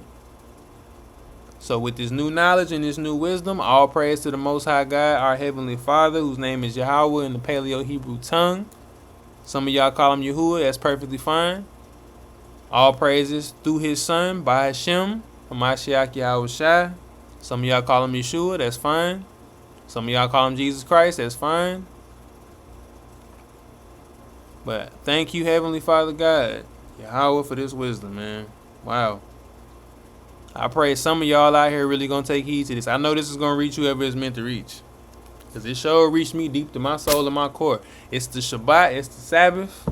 So with this new knowledge and this new wisdom, all praise to the Most High God, our Heavenly Father, whose name is Yahweh in the Paleo-Hebrew tongue. Some of y'all call him Yahuwah. That's perfectly fine. All praises through his son, by Hashem, Hamashiach Yahweh Shai. Some of y'all call him Yeshua. That's fine. Some of y'all call him Jesus Christ. That's fine. But thank you, Heavenly Father God, Yahweh, for this wisdom, man. Wow. I pray some of y'all out here really going to take heed to this. I know this is going to reach whoever it's meant to reach. Because this show reached me deep to my soul and my core. It's the Shabbat. It's the Sabbath.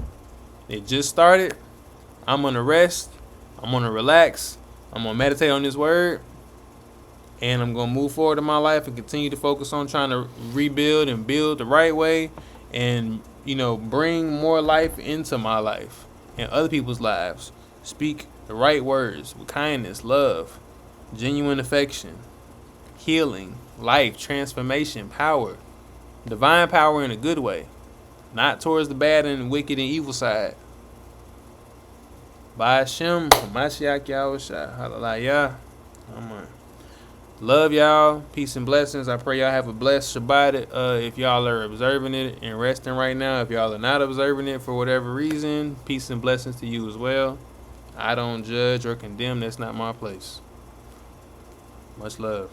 It just started. I'm going to rest. I'm going to relax. I'm going to meditate on this word. And I'm going to move forward in my life and continue to focus on trying to rebuild and build the right way. And, bring more life into my life and other people's lives. Speak the right words with kindness, love, genuine affection, healing, life, transformation, power, divine power in a good way, not towards the bad and wicked and evil side. By Hashem, Hamashiach Yahweh Shai, hallelujah. Amen. Love y'all. Peace and blessings. I pray y'all have a blessed Shabbat. If y'all are observing it and resting right now, if y'all are not observing it for whatever reason, peace and blessings to you as well. I don't judge or condemn. That's not my place. Much love.